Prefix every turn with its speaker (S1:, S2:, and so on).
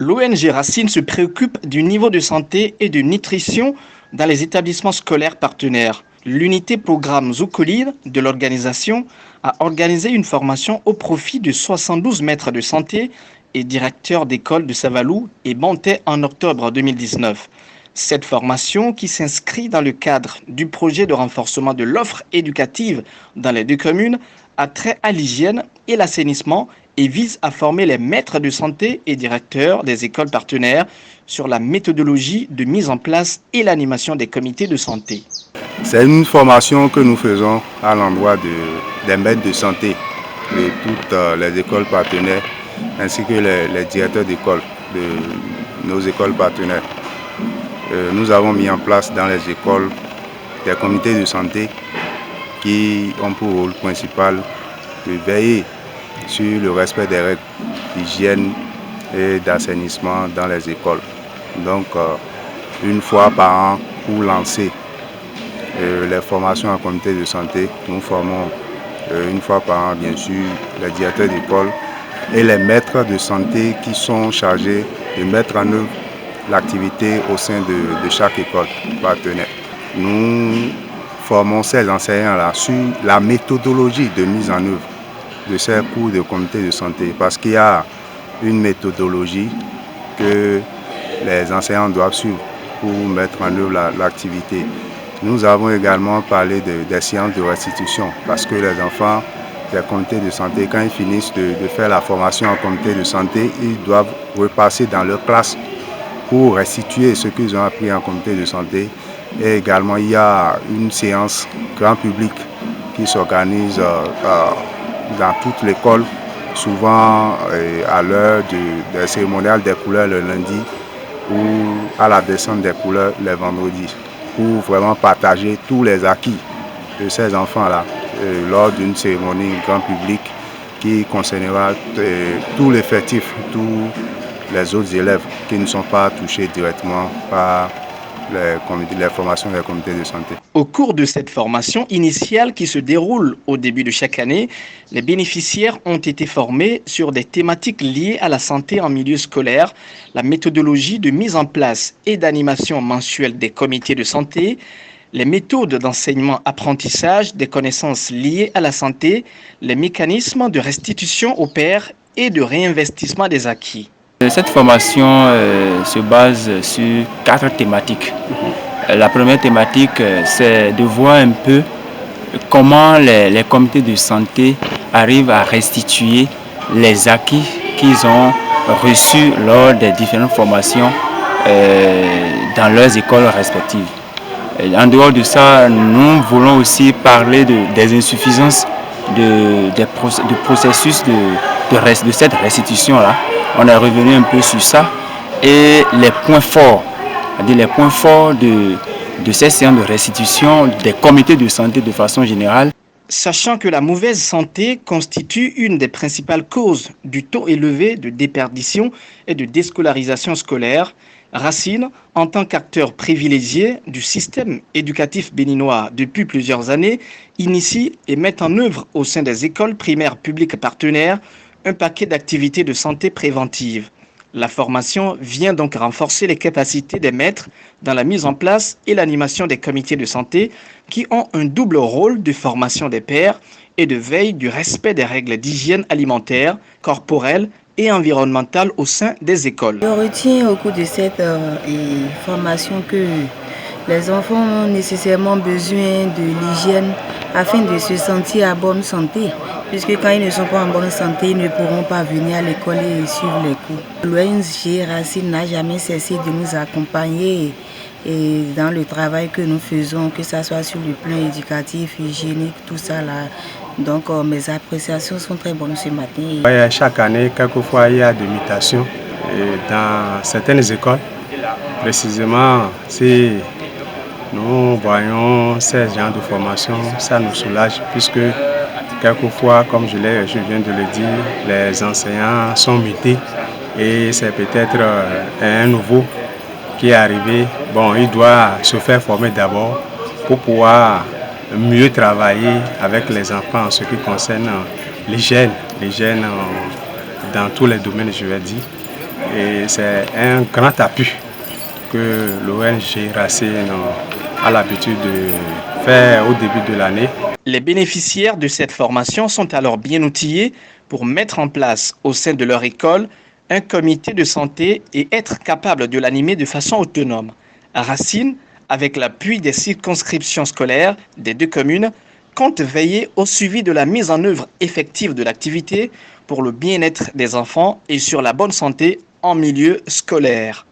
S1: L'ONG Racine se préoccupe du niveau de santé et de nutrition dans les établissements scolaires partenaires. L'unité programme Zoukoline de l'organisation a organisé une formation au profit de 72 maîtres de santé et directeurs d'école de Savalou et Bantais en octobre 2019. Cette formation, qui s'inscrit dans le cadre du projet de renforcement de l'offre éducative dans les deux communes, a trait à l'hygiène et l'assainissement et vise à former les maîtres de santé et directeurs des écoles partenaires sur la méthodologie de mise en place et l'animation des comités de santé.
S2: C'est une formation que nous faisons à l'endroit des maîtres de santé de toutes les écoles partenaires ainsi que les directeurs d'école de nos écoles partenaires. Nous avons mis en place dans les écoles des comités de santé qui ont pour rôle principal de veiller sur le respect des règles d'hygiène et d'assainissement dans les écoles. Donc, une fois par an, pour lancer les formations en comité de santé, nous formons une fois par an, bien sûr, les directeurs d'école et les maîtres de santé qui sont chargés de mettre en œuvre l'activité au sein de chaque école partenaire. Nous formons ces enseignants-là sur la méthodologie de mise en œuvre de ces cours de comité de santé parce qu'il y a une méthodologie que les enseignants doivent suivre pour mettre en œuvre l'activité. Nous avons également parlé des séances de restitution parce que les enfants des comités de santé, quand ils finissent de faire la formation en comité de santé, ils doivent repasser dans leur classe pour restituer ce qu'ils ont appris en comité de santé. Et également, il y a une séance grand public qui s'organise dans toute l'école, souvent à l'heure des cérémoniales des couleurs le lundi ou à la descente des couleurs les vendredis, pour vraiment partager tous les acquis de ces enfants-là lors d'une cérémonie grand public qui concernera tout l'effectif, tous les autres élèves qui ne sont pas touchés directement par les formations des comités de santé.
S1: Au cours de cette formation initiale qui se déroule au début de chaque année, les bénéficiaires ont été formés sur des thématiques liées à la santé en milieu scolaire, la méthodologie de mise en place et d'animation mensuelle des comités de santé, les méthodes d'enseignement-apprentissage des connaissances liées à la santé, les mécanismes de restitution aux pairs et de réinvestissement des acquis.
S3: Cette formation se base sur 4 thématiques. La première thématique, c'est de voir un peu comment les comités de santé arrivent à restituer les acquis qu'ils ont reçus lors des différentes formations dans leurs écoles respectives. En dehors de ça, nous voulons aussi parler des insuffisances du processus de cette restitution-là. On est revenu un peu sur ça et les points forts, c'est-à-dire les points forts de ces séances de restitution des comités de santé de façon générale.
S1: Sachant que la mauvaise santé constitue une des principales causes du taux élevé de déperdition et de déscolarisation scolaire, Racine, en tant qu'acteur privilégié du système éducatif béninois depuis plusieurs années, initie et met en œuvre au sein des écoles primaires publiques partenaires un paquet d'activités de santé préventive. La formation vient donc renforcer les capacités des maîtres dans la mise en place et l'animation des comités de santé qui ont un double rôle de formation des pairs et de veille du respect des règles d'hygiène alimentaire, corporelle et environnementale au sein des écoles.
S4: Je retiens au cours de cette formation que les enfants ont nécessairement besoin de l'hygiène afin de se sentir en bonne santé, puisque quand ils ne sont pas en bonne santé, ils ne pourront pas venir à l'école et suivre les cours. L'ONG Racine n'a jamais cessé de nous accompagner et dans le travail que nous faisons, que ce soit sur le plan éducatif, hygiénique, tout ça là. Donc mes appréciations sont très bonnes ce matin.
S5: Chaque année, quelquefois, il y a des mutations dans certaines écoles. Précisément, si nous voyons ces genres de formation, ça nous soulage puisque quelquefois, comme je viens de le dire, les enseignants sont mutés et c'est peut-être un nouveau qui est arrivé. Bon, il doit se faire former d'abord pour pouvoir mieux travailler avec les enfants en ce qui concerne l'hygiène dans tous les domaines, je vais dire. Et c'est un grand appui que l'ONG Racine a l'habitude de faire au début de l'année.
S1: Les bénéficiaires de cette formation sont alors bien outillés pour mettre en place au sein de leur école un comité de santé et être capables de l'animer de façon autonome. Racine, avec l'appui des circonscriptions scolaires des 2 communes, compte veiller au suivi de la mise en œuvre effective de l'activité pour le bien-être des enfants et sur la bonne santé en milieu scolaire.